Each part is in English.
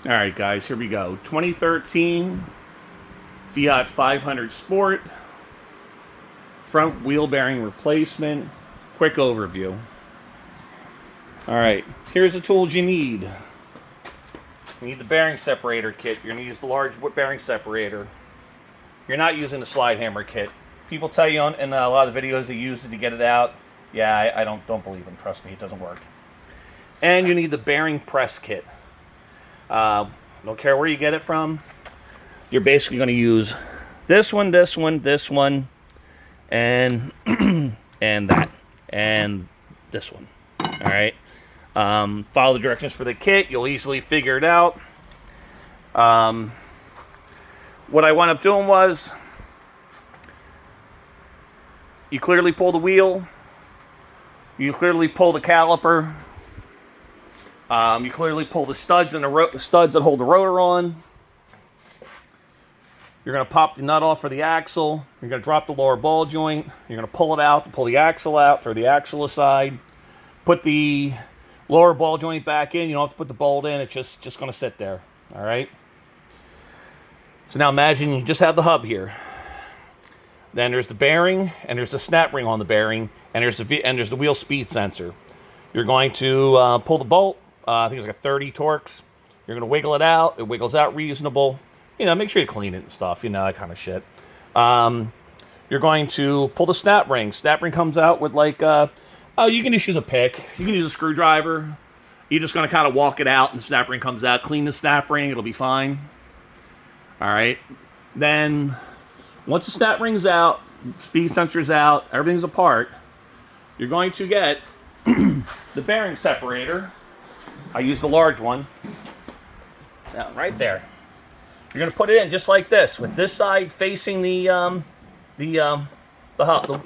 All right, guys, here we go. 2013 Fiat 500 Sport, front wheel bearing replacement. Quick overview. All right, here's the tools you need. You need the bearing separator kit. You're going to use the large bearing separator. You're not using the slide hammer kit. People tell you in a lot of the videos they use it to get it out. Yeah, I don't believe them. Trust me, it doesn't work. And you need the bearing press kit. Don't care where you get it from. You're basically going to use this one, this one, this one, and and that, and this one. All right. Follow the directions for the kit. You'll easily figure it out. What I wound up doing was, you clearly pull the wheel. You clearly pull the caliper. You clearly pull the studs and the studs that hold the rotor on. You're going to pop the nut off for the axle. You're going to drop the lower ball joint. You're going to pull it out, pull the axle out, throw the axle aside. Put the lower ball joint back in. You don't have to put the bolt in. It's just going to sit there. All right? So now imagine you just have the hub here. Then there's the bearing, and there's the snap ring on the bearing, and there's the wheel speed sensor. You're going to pull the bolt. I think it's like a 30 Torx. You're going to wiggle it out. It wiggles out reasonable. You know, make sure you clean it and stuff. You know, that kind of shit. You're going to pull the snap ring. Snap ring comes out with like, you can just use a pick. You can use a screwdriver. You're just going to kind of walk it out, and the snap ring comes out. Clean the snap ring. It'll be fine. All right. Then, once the snap ring's out, speed sensor's out, everything's apart, you're going to get the bearing separator. I use the large one. Now, right there. You're going to put it in just like this, with this side facing the hub. The hub.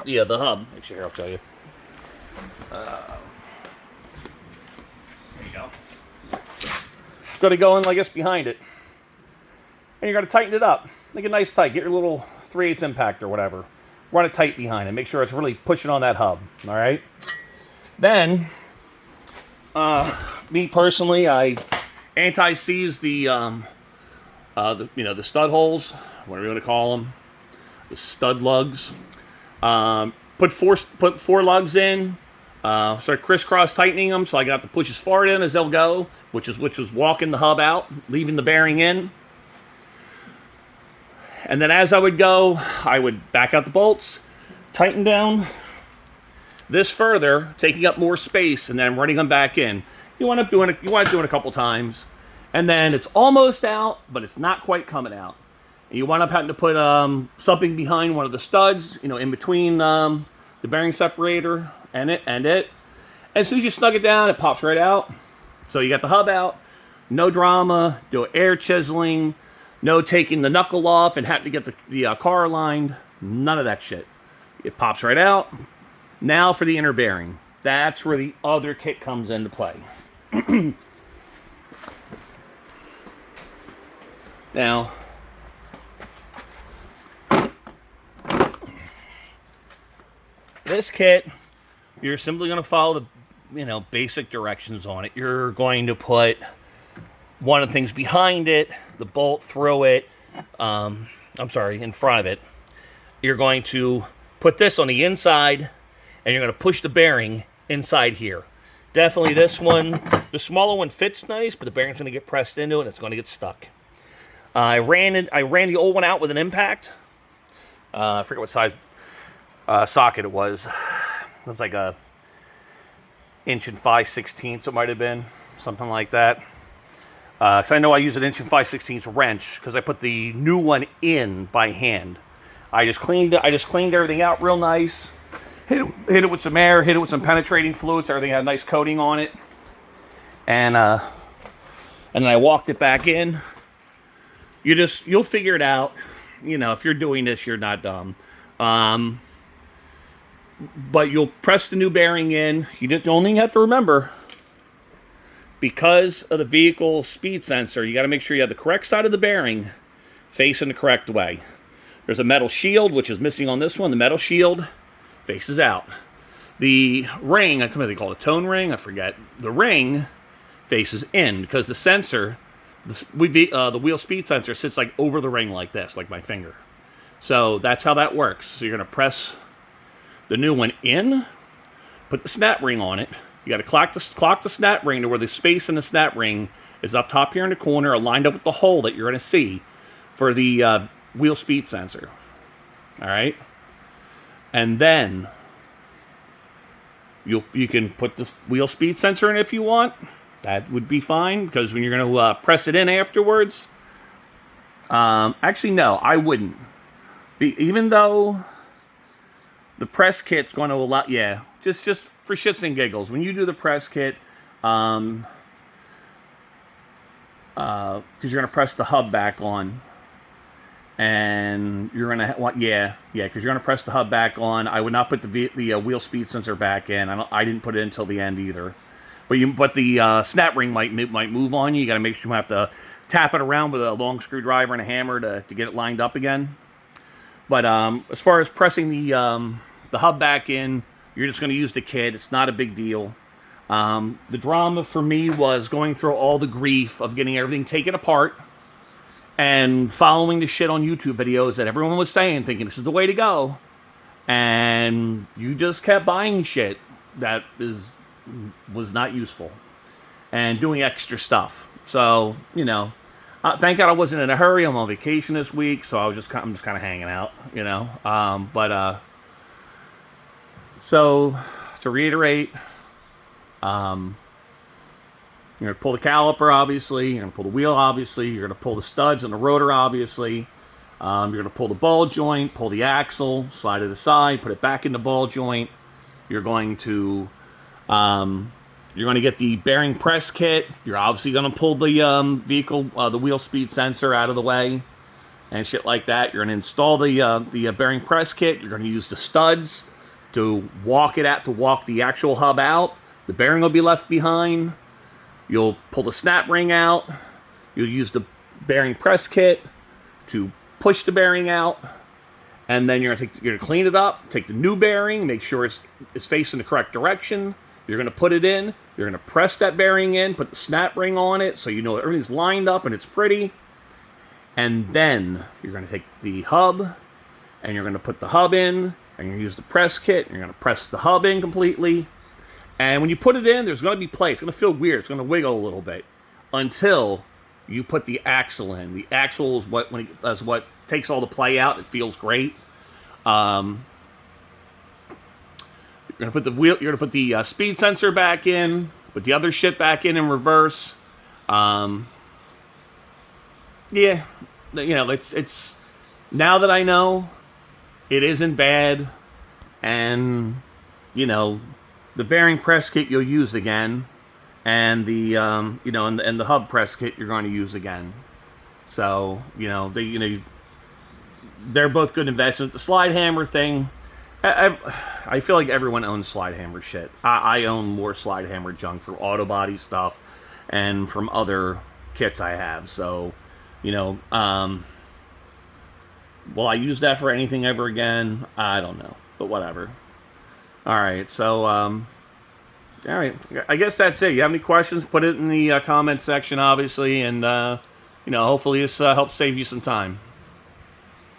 Actually, here, I'll show you. There you go. It's going to go in, I guess, behind it. And you're going to tighten it up. Make it nice tight. Get your little 3/8 impact or whatever. Run it tight behind it. Make sure it's really pushing on that hub. All right? Then, me personally, I anti-seize the stud holes, whatever you want to call them, the stud lugs. Put four lugs in. Start crisscross tightening them, so I got to push as far in as they'll go, which was walking the hub out, leaving the bearing in. And then as I would go, I would back out the bolts, tighten down this further, taking up more space, and then running them back in. You want to do it a couple times, and then it's almost out, but it's not quite coming out. And you wind up having to put something behind one of the studs, in between the bearing separator and it. And as soon as you snug it down, it pops right out. So you got the hub out, no drama, no air chiseling, no taking the knuckle off and having to get the car aligned. None of that shit. It pops right out. Now for the inner bearing. That's where the other kit comes into play. Now, this kit, you're simply going to follow the basic directions on it. You're going to put one of the things behind it, the bolt through it, in front of it. You're going to put this on the inside, and you're going to push the bearing inside here. Definitely this one, the smaller one fits nice, but the bearing's going to get pressed into it, and it's going to get stuck. I ran the old one out with an impact. I forget what size socket it was. It was like a 1 5/16, it might have been, something like that. Because I know I use an 1 5/16 wrench because I put the new one in by hand. I just cleaned everything out real nice. Hit it with some air. Hit it with some penetrating fluid so everything had a nice coating on it. And then I walked it back in. You'll figure it out. If you're doing this, you're not dumb. But you'll press the new bearing in. The only thing you have to remember, because of the vehicle speed sensor, you got to make sure you have the correct side of the bearing facing the correct way. There's a metal shield, which is missing on this one. The metal shield faces out. The ring, I can't remember what they call it, a tone ring, I forget. The ring faces in because the sensor, the wheel speed sensor sits like over the ring like this, like my finger. So that's how that works. So you're going to press the new one in, put the snap ring on it. You got to clock the snap ring to where the space in the snap ring is up top here in the corner, aligned up with the hole that you're going to see for the wheel speed sensor. All right? And then you can put the wheel speed sensor in if you want. That would be fine, because when you're going to press it in afterwards... actually, no, I wouldn't. Even though the press kit's going to allow... Yeah, just for shits and giggles. When you do the press kit... because you're going to press the hub back on. And you're going to want... Yeah, because you're going to press the hub back on. I would not put the wheel speed sensor back in. I didn't put it in until the end either. But the snap ring might move on you. You got to make sure you have to tap it around with a long screwdriver and a hammer to get it lined up again. But as far as pressing the hub back in, you're just going to use the kit. It's not a big deal. The drama for me was going through all the grief of getting everything taken apart and following the shit on YouTube videos that everyone was saying, thinking this is the way to go. And you just kept buying shit that was not useful and doing extra stuff. So, thank God I wasn't in a hurry. I'm on vacation this week, so I'm just kind of hanging out, So, to reiterate, you're going to pull the caliper, obviously. You're going to pull the wheel, obviously. You're going to pull the studs and the rotor, obviously. You're going to pull the ball joint, pull the axle, slide it aside, put it back in the ball joint. You're going to get the bearing press kit. You're obviously going to pull the the wheel speed sensor out of the way and shit like that. You're going to install the bearing press kit. You're going to use the studs to walk the actual hub out. The bearing will be left behind. You'll pull the snap ring out. You'll use the bearing press kit to push the bearing out. And then you're gonna clean it up, take the new bearing, make sure it's facing the correct direction. You're going to put it in. You're going to press that bearing in, put the snap ring on it so you know everything's lined up and it's pretty. And then you're going to take the hub and you're going to put the hub in and you're going to use the press kit. And you're going to press the hub in completely. And when you put it in, there's going to be play. It's going to feel weird. It's going to wiggle a little bit until you put the axle in. The axle is what takes all the play out. It feels great. You're gonna put the speed sensor back in, put the other shit back in reverse. It's now that I know, it isn't bad, and the bearing press kit you'll use again, and the and the hub press kit you're going to use again. So they're both good investments. The slide hammer thing. I feel like everyone owns slide hammer shit. I own more slide hammer junk for auto body stuff and from other kits I have. So, will I use that for anything ever again? I don't know, but whatever. All right, so, all right, I guess that's it. You have any questions? Put it in the comment section, obviously, and, hopefully this helps save you some time.